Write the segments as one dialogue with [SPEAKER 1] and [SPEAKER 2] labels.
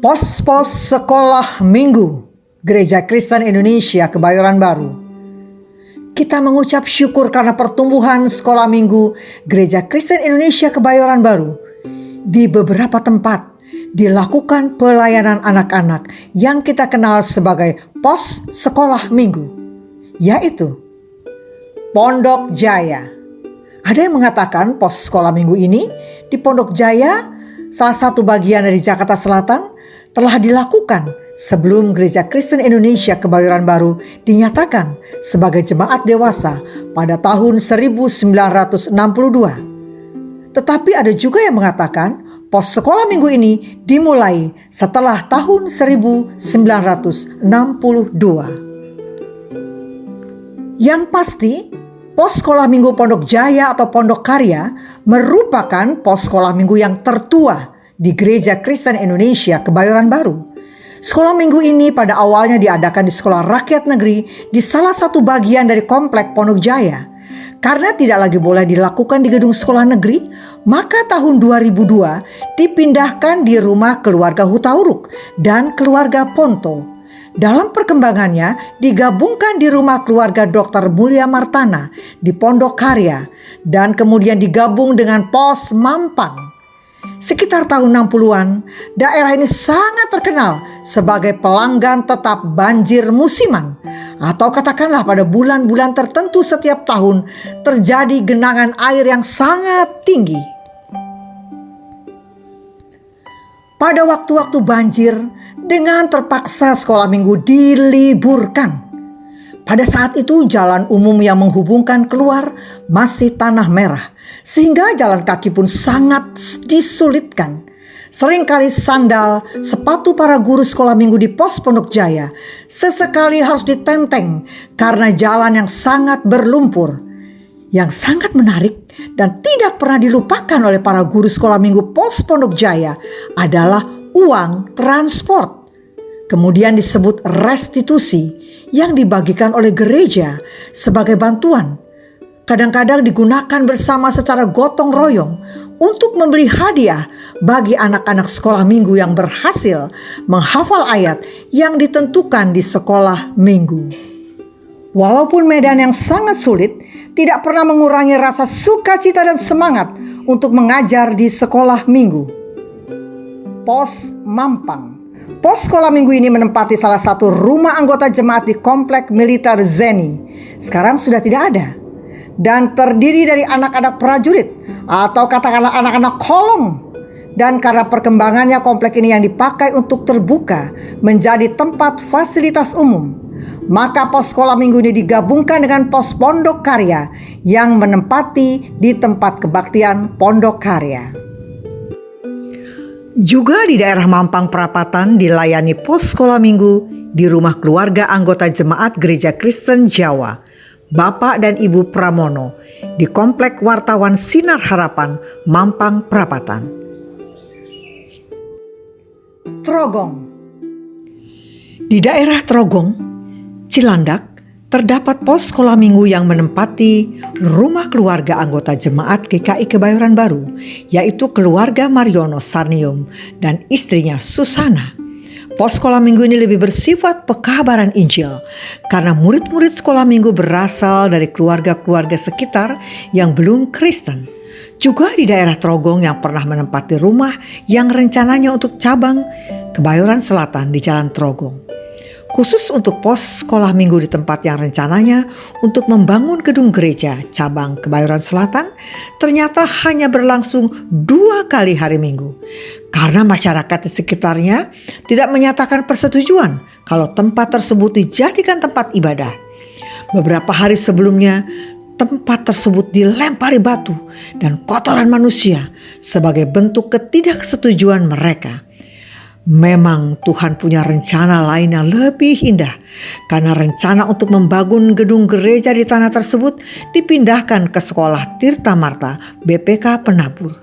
[SPEAKER 1] Pos-pos sekolah minggu Gereja Kristen Indonesia Kebayoran Baru. Kita mengucap syukur karena pertumbuhan sekolah minggu Gereja Kristen Indonesia Kebayoran Baru. Di beberapa tempat dilakukan pelayanan anak-anak yang kita kenal sebagai pos sekolah minggu, yaitu Pondok Jaya. Ada yang mengatakan pos sekolah minggu ini di Pondok Jaya, salah satu bagian dari Jakarta Selatan, telah dilakukan sebelum Gereja Kristen Indonesia Kebayoran Baru dinyatakan sebagai jemaat dewasa pada tahun 1962. Tetapi ada juga yang mengatakan pos sekolah minggu ini dimulai setelah tahun 1962. Yang pasti, pos sekolah minggu Pondok Jaya atau Pondok Karya merupakan pos sekolah minggu yang tertua di Gereja Kristen Indonesia Kebayoran Baru. Sekolah minggu ini pada awalnya diadakan di sekolah rakyat negeri di salah satu bagian dari komplek Pondok Jaya. Karena tidak lagi boleh dilakukan di gedung sekolah negeri, maka tahun 2002 dipindahkan di rumah keluarga Hutauruk dan keluarga Ponto. Dalam perkembangannya digabungkan di rumah keluarga Dr. Mulia Martana di Pondok Karya dan kemudian digabung dengan pos Mampang. Sekitar tahun 60-an, daerah ini sangat terkenal sebagai pelanggan tetap banjir musiman. Atau katakanlah pada bulan-bulan tertentu setiap tahun terjadi genangan air yang sangat tinggi. Pada waktu-waktu banjir, dengan terpaksa sekolah minggu diliburkan. Pada saat itu jalan umum yang menghubungkan keluar masih tanah merah, sehingga jalan kaki pun sangat disulitkan. Seringkali sandal, sepatu para guru sekolah minggu di pos Pondok Jaya sesekali harus ditenteng karena jalan yang sangat berlumpur. Yang sangat menarik dan tidak pernah dilupakan oleh para guru sekolah minggu pos Pondok Jaya adalah uang transport. Kemudian disebut restitusi yang dibagikan oleh gereja sebagai bantuan. Kadang-kadang digunakan bersama secara gotong royong untuk membeli hadiah bagi anak-anak sekolah minggu yang berhasil menghafal ayat yang ditentukan di sekolah minggu. Walaupun medan yang sangat sulit, tidak pernah mengurangi rasa sukacita dan semangat untuk mengajar di sekolah minggu. Pos Mampang. Pos sekolah minggu ini menempati salah satu rumah anggota jemaat di komplek militer Zeni. Sekarang sudah tidak ada. Dan terdiri dari anak-anak prajurit atau katakanlah anak-anak kolong. Dan karena perkembangannya komplek ini yang dipakai untuk terbuka menjadi tempat fasilitas umum, maka pos sekolah minggu ini digabungkan dengan pos Pondok Karya yang menempati di tempat kebaktian Pondok Karya. Juga di daerah Mampang Perapatan dilayani pos sekolah minggu di rumah keluarga anggota jemaat Gereja Kristen Jawa, Bapak dan Ibu Pramono, di Komplek Wartawan Sinar Harapan, Mampang Perapatan. Trogong. Di daerah Trogong, Cilandak, terdapat pos sekolah minggu yang menempati rumah keluarga anggota jemaat GKI Kebayoran Baru, yaitu keluarga Mariono Sarnium dan istrinya Susana. Pos sekolah minggu ini lebih bersifat pekabaran Injil karena murid-murid sekolah minggu berasal dari keluarga-keluarga sekitar yang belum Kristen. Juga di daerah Trogong yang pernah menempati rumah yang rencananya untuk cabang Kebayoran Selatan di Jalan Trogong. Khusus untuk pos sekolah minggu di tempat yang rencananya untuk membangun gedung gereja cabang Kebayoran Selatan ternyata hanya berlangsung 2 kali hari Minggu. Karena masyarakat di sekitarnya tidak menyatakan persetujuan kalau tempat tersebut dijadikan tempat ibadah. Beberapa hari sebelumnya tempat tersebut dilempari batu dan kotoran manusia sebagai bentuk ketidaksetujuan mereka. Memang Tuhan punya rencana lain yang lebih indah, karena rencana untuk membangun gedung gereja di tanah tersebut dipindahkan ke sekolah Tirta Marta BPK Penabur.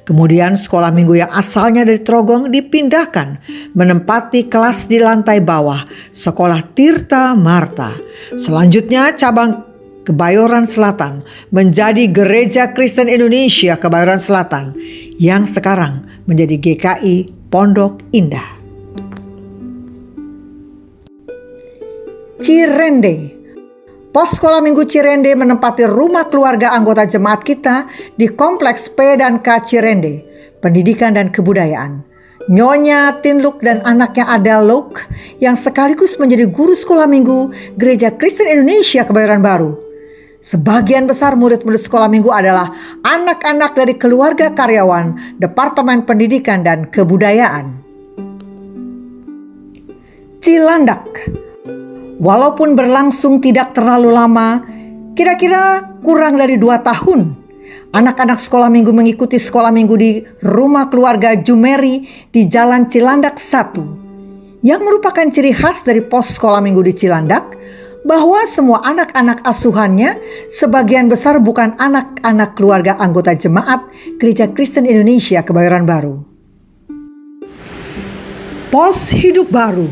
[SPEAKER 1] Kemudian sekolah minggu yang asalnya dari Trogong dipindahkan menempati kelas di lantai bawah sekolah Tirta Marta. Selanjutnya cabang Kebayoran Selatan menjadi Gereja Kristen Indonesia Kebayoran Selatan yang sekarang menjadi GKI Pondok Indah. Cirende. Pos Sekolah Minggu Cirende menempati rumah keluarga anggota jemaat kita di Kompleks P dan K Cirende, Pendidikan dan Kebudayaan. Nyonya Tinluk dan anaknya Ada Lok yang sekaligus menjadi guru sekolah minggu Gereja Kristen Indonesia Kebayoran Baru. Sebagian besar murid-murid sekolah minggu adalah anak-anak dari keluarga karyawan Departemen Pendidikan dan Kebudayaan. Cilandak. Walaupun berlangsung tidak terlalu lama, kira-kira kurang dari 2 tahun, anak-anak sekolah minggu mengikuti sekolah minggu di rumah keluarga Jumeri di Jalan Cilandak 1, yang merupakan ciri khas dari pos sekolah minggu di Cilandak, bahwa semua anak-anak asuhannya sebagian besar bukan anak-anak keluarga anggota jemaat Gereja Kristen Indonesia Kebayoran Baru. Pos Hidup Baru.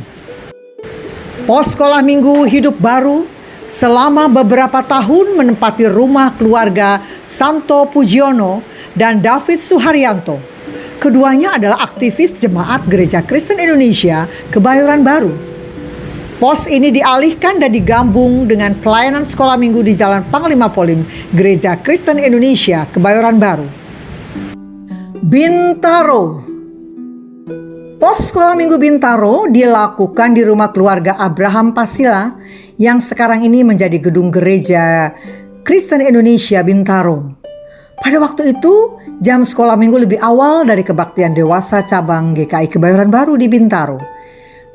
[SPEAKER 1] Pos Sekolah Minggu Hidup Baru selama beberapa tahun menempati rumah keluarga Santo Pujiono dan David Suharyanto. Keduanya adalah aktivis jemaat Gereja Kristen Indonesia Kebayoran Baru. Pos ini dialihkan dan digabung dengan pelayanan sekolah minggu di Jalan Panglima Polim, Gereja Kristen Indonesia Kebayoran Baru. Bintaro. Pos sekolah minggu Bintaro dilakukan di rumah keluarga Abraham Pasila yang sekarang ini menjadi gedung Gereja Kristen Indonesia Bintaro. Pada waktu itu, jam sekolah minggu lebih awal dari kebaktian dewasa cabang GKI Kebayoran Baru di Bintaro,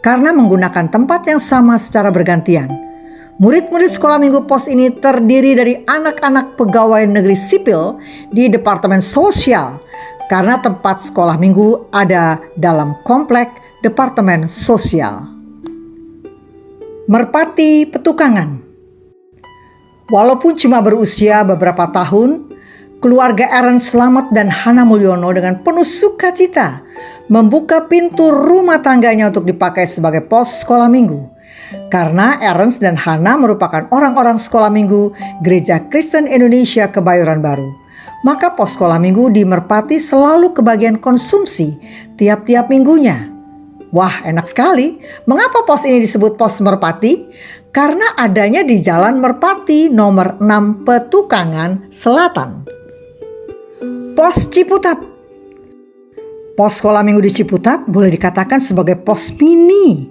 [SPEAKER 1] karena menggunakan tempat yang sama secara bergantian. Murid-murid sekolah minggu pos ini terdiri dari anak-anak pegawai negeri sipil di Departemen Sosial, karena tempat sekolah minggu ada dalam komplek Departemen Sosial. Merpati Petukangan. Walaupun cuma berusia beberapa tahun, keluarga Aaron Slamet dan Hana Mulyono dengan penuh sukacita membuka pintu rumah tangganya untuk dipakai sebagai pos sekolah minggu. Karena Aaron dan Hana merupakan orang-orang sekolah minggu Gereja Kristen Indonesia Kebayoran Baru, maka pos sekolah minggu di Merpati selalu kebagian konsumsi tiap-tiap minggunya. Wah, enak sekali. Mengapa pos ini disebut pos Merpati? Karena adanya di Jalan Merpati nomor 6 Petukangan Selatan. Pos Ciputat. Pos sekolah minggu di Ciputat boleh dikatakan sebagai pos mini,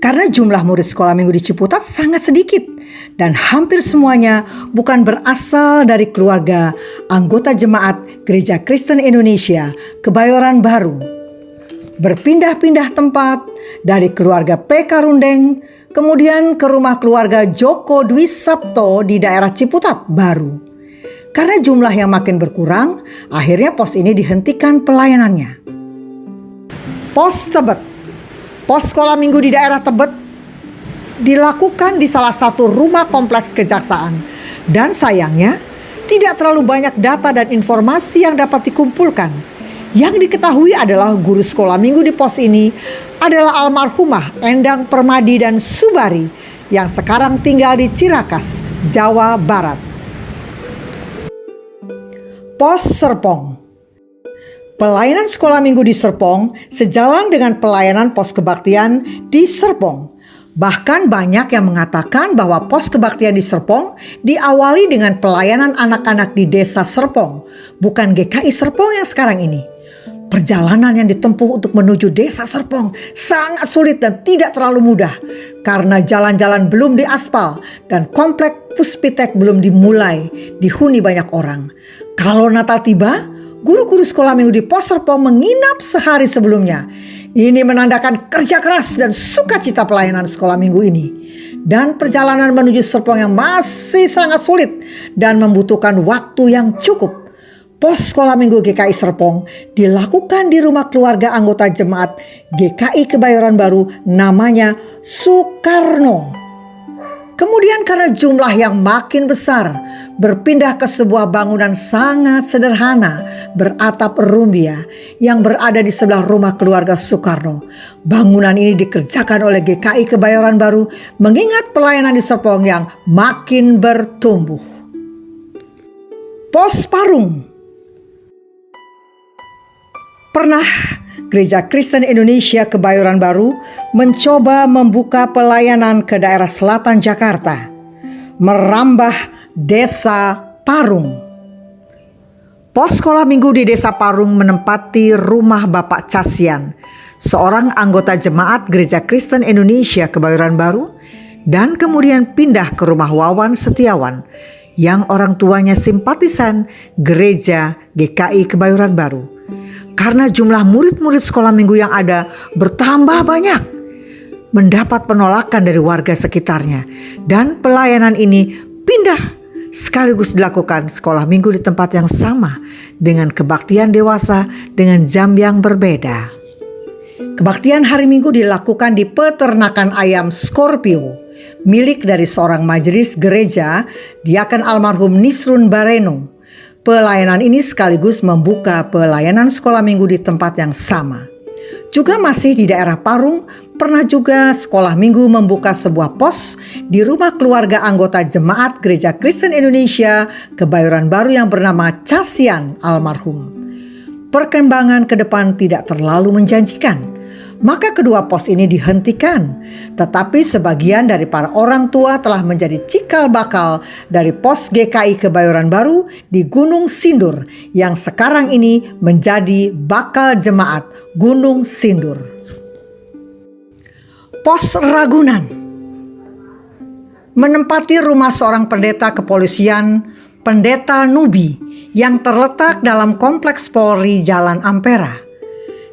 [SPEAKER 1] karena jumlah murid sekolah minggu di Ciputat sangat sedikit dan hampir semuanya bukan berasal dari keluarga anggota jemaat Gereja Kristen Indonesia Kebayoran Baru. Berpindah-pindah tempat dari keluarga P. Karundeng, kemudian ke rumah keluarga Joko Dwi Sabto di daerah Ciputat Baru. Karena jumlah yang makin berkurang, akhirnya pos ini dihentikan pelayanannya. Pos Tebet. Pos sekolah minggu di daerah Tebet dilakukan di salah satu rumah kompleks kejaksaan. Dan sayangnya, tidak terlalu banyak data dan informasi yang dapat dikumpulkan. Yang diketahui adalah guru sekolah minggu di pos ini adalah almarhumah Endang Permadi dan Subari yang sekarang tinggal di Cirakas, Jawa Barat. Pos Serpong. Pelayanan sekolah minggu di Serpong sejalan dengan pelayanan pos kebaktian di Serpong. Bahkan banyak yang mengatakan bahwa pos kebaktian di Serpong diawali dengan pelayanan anak-anak di desa Serpong, bukan GKI Serpong yang sekarang ini. Perjalanan yang ditempuh untuk menuju desa Serpong sangat sulit dan tidak terlalu mudah karena jalan-jalan belum diaspal dan komplek Puspitek belum dimulai dihuni banyak orang. Kalau Natal tiba, guru-guru sekolah minggu di pos Serpong menginap sehari sebelumnya. Ini menandakan kerja keras dan sukacita pelayanan sekolah minggu ini. Dan perjalanan menuju Serpong yang masih sangat sulit dan membutuhkan waktu yang cukup. Pos sekolah minggu GKI Serpong dilakukan di rumah keluarga anggota jemaat GKI Kebayoran Baru namanya Soekarno. Kemudian karena jumlah yang makin besar, berpindah ke sebuah bangunan sangat sederhana beratap rumbia yang berada di sebelah rumah keluarga Soekarno. Bangunan ini dikerjakan oleh GKI Kebayoran Baru mengingat pelayanan di Serpong yang makin bertumbuh. Pos Parung. Pernah Gereja Kristen Indonesia Kebayoran Baru mencoba membuka pelayanan ke daerah selatan Jakarta, merambah Desa Parung. Pos sekolah minggu di Desa Parung menempati rumah Bapak Casian, seorang anggota jemaat Gereja Kristen Indonesia Kebayoran Baru, dan kemudian pindah ke rumah Wawan Setiawan yang orang tuanya simpatisan Gereja GKI Kebayoran Baru. Karena jumlah murid-murid sekolah minggu yang ada bertambah banyak, mendapat penolakan dari warga sekitarnya, dan pelayanan ini pindah sekaligus dilakukan sekolah minggu di tempat yang sama dengan kebaktian dewasa dengan jam yang berbeda. Kebaktian hari Minggu dilakukan di peternakan ayam Scorpio, milik dari seorang majelis gereja Diaken almarhum Nisrun Bareno. Pelayanan ini sekaligus membuka pelayanan sekolah minggu di tempat yang sama. Juga masih di daerah Parung, pernah juga sekolah minggu membuka sebuah pos di rumah keluarga anggota jemaat Gereja Kristen Indonesia Kebayoran Baru yang bernama Casian almarhum. Perkembangan ke depan tidak terlalu menjanjikan. Maka kedua pos ini dihentikan. Tetapi sebagian dari para orang tua telah menjadi cikal bakal dari pos GKI Kebayoran Baru di Gunung Sindur yang sekarang ini menjadi bakal jemaat Gunung Sindur. Pos Ragunan menempati rumah seorang pendeta kepolisian, Pendeta Nubi, yang terletak dalam kompleks Polri Jalan Ampera.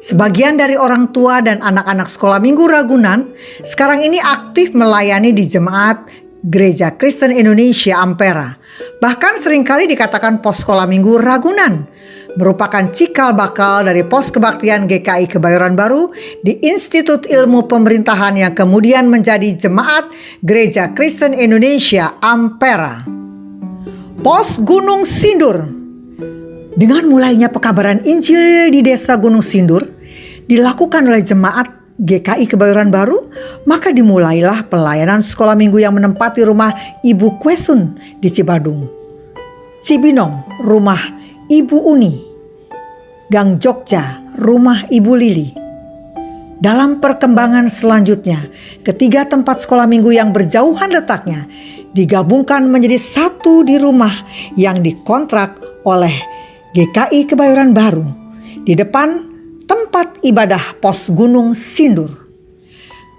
[SPEAKER 1] Sebagian dari orang tua dan anak-anak sekolah minggu Ragunan sekarang ini aktif melayani di jemaat Gereja Kristen Indonesia Ampera. Bahkan seringkali dikatakan pos sekolah minggu Ragunan merupakan cikal bakal dari pos kebaktian GKI Kebayoran Baru di Institut Ilmu Pemerintahan yang kemudian menjadi jemaat Gereja Kristen Indonesia Ampera. Pos Gunung Sindur. Dengan mulainya pekabaran Injil di Desa Gunung Sindur dilakukan oleh jemaat GKI Kebayoran Baru, maka dimulailah pelayanan sekolah minggu yang menempati rumah Ibu Kwesun di Cibadung, Cibinong rumah Ibu Uni, Gang Jogja rumah Ibu Lili. Dalam perkembangan selanjutnya, ketiga tempat sekolah minggu yang berjauhan letaknya digabungkan menjadi satu di rumah yang dikontrak oleh GKI Kebayoran Baru di depan tempat ibadah pos Gunung Sindur.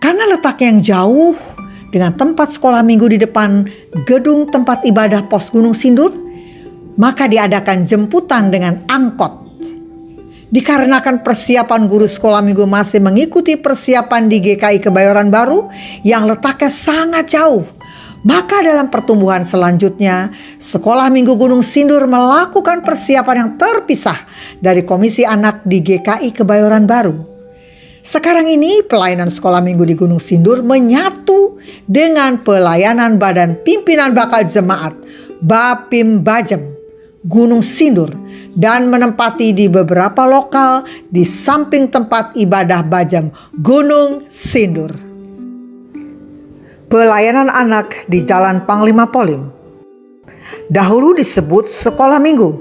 [SPEAKER 1] Karena letaknya yang jauh dengan tempat sekolah minggu di depan gedung tempat ibadah pos Gunung Sindur, maka diadakan jemputan dengan angkot. Dikarenakan persiapan guru sekolah minggu masih mengikuti persiapan di GKI Kebayoran Baru yang letaknya sangat jauh, maka dalam pertumbuhan selanjutnya, Sekolah Minggu Gunung Sindur melakukan persiapan yang terpisah dari Komisi Anak di GKI Kebayoran Baru. Sekarang ini pelayanan sekolah minggu di Gunung Sindur menyatu dengan pelayanan Badan Pimpinan Bakal Jemaat Bapim Bajem Gunung Sindur dan menempati di beberapa lokal di samping tempat ibadah Bajem Gunung Sindur. Pelayanan anak di Jalan Panglima Polim. Dahulu disebut sekolah minggu,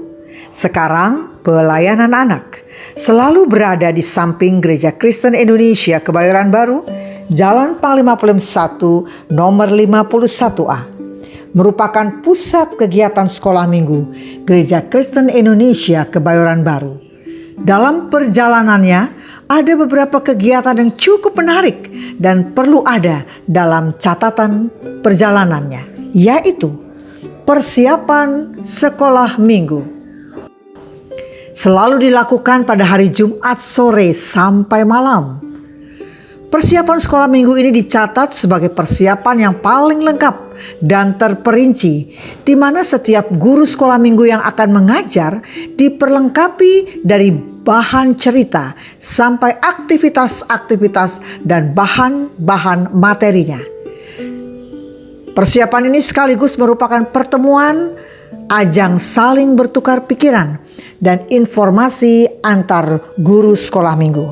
[SPEAKER 1] sekarang pelayanan anak. Selalu berada di samping Gereja Kristen Indonesia Kebayoran Baru, Jalan Panglima Polim 1 nomor 51A. Merupakan pusat kegiatan sekolah minggu Gereja Kristen Indonesia Kebayoran Baru. Dalam perjalanannya ada beberapa kegiatan yang cukup menarik dan perlu ada dalam catatan perjalanannya, yaitu persiapan sekolah minggu. Selalu dilakukan pada hari Jumat sore sampai malam. Persiapan sekolah minggu ini dicatat sebagai persiapan yang paling lengkap dan terperinci, di mana setiap guru sekolah minggu yang akan mengajar diperlengkapi dari bahan cerita sampai aktivitas-aktivitas dan bahan-bahan materinya. Persiapan ini sekaligus merupakan pertemuan, ajang saling bertukar pikiran dan informasi antar guru sekolah minggu.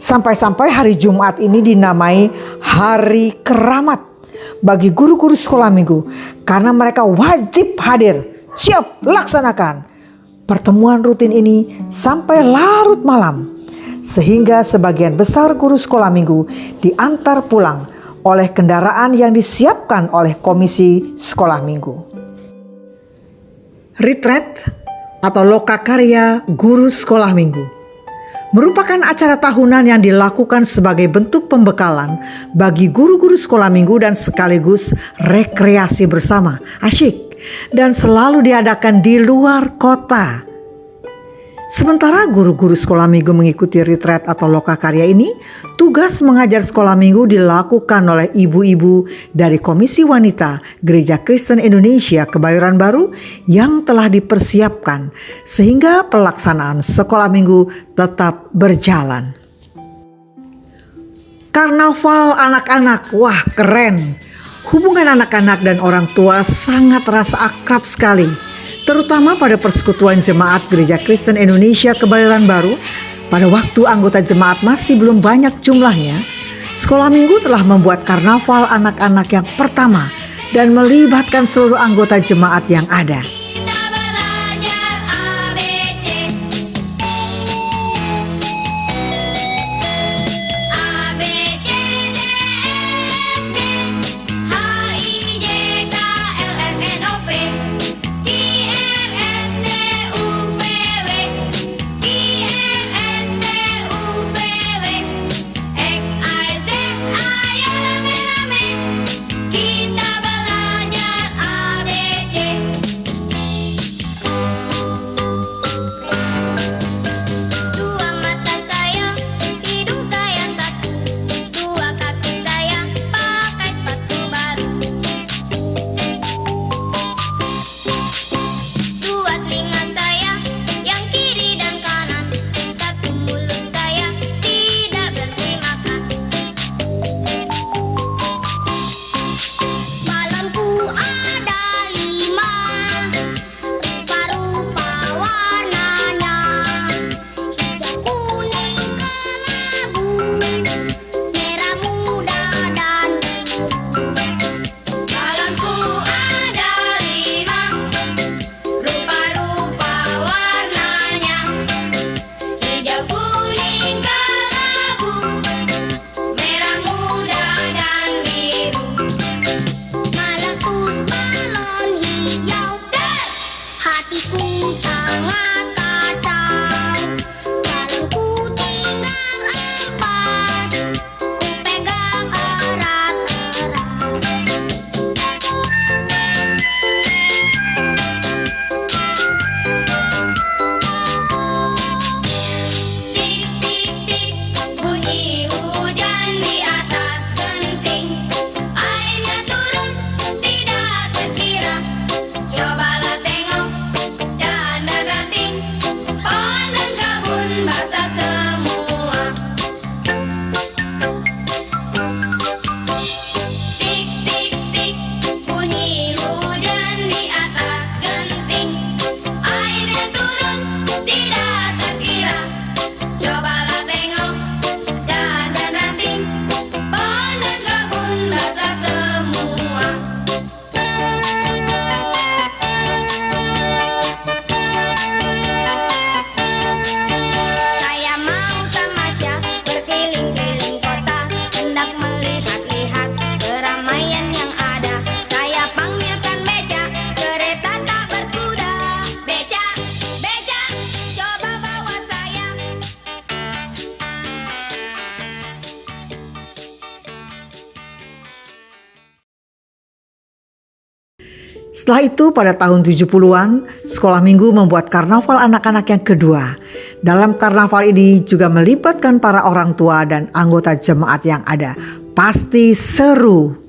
[SPEAKER 1] Sampai-sampai hari Jumat ini dinamai Hari Keramat bagi guru-guru sekolah minggu, karena mereka wajib hadir, siap laksanakan Pertemuan rutin ini sampai larut malam, sehingga sebagian besar guru sekolah minggu diantar pulang oleh kendaraan yang disiapkan oleh komisi sekolah minggu. Retreat atau lokakarya guru sekolah minggu merupakan acara tahunan yang dilakukan sebagai bentuk pembekalan bagi guru-guru sekolah minggu dan sekaligus rekreasi bersama, asyik, dan selalu diadakan di luar kota. Sementara guru-guru sekolah minggu mengikuti retreat atau lokakarya ini, tugas mengajar sekolah minggu dilakukan oleh ibu-ibu dari Komisi Wanita Gereja Kristen Indonesia Kebayoran Baru yang telah dipersiapkan sehingga pelaksanaan sekolah minggu tetap berjalan. Karnaval anak-anak, wah keren. Hubungan anak-anak dan orang tua sangat terasa akrab sekali, terutama pada persekutuan jemaat Gereja Kristen Indonesia Kebayoran Baru. Pada waktu anggota jemaat masih belum banyak jumlahnya, sekolah minggu telah membuat karnaval anak-anak yang pertama dan melibatkan seluruh anggota jemaat yang ada. Setelah itu pada tahun 70-an, sekolah minggu membuat karnaval anak-anak yang kedua. Dalam karnaval ini juga melibatkan para orang tua dan anggota jemaat yang ada. Pasti seru.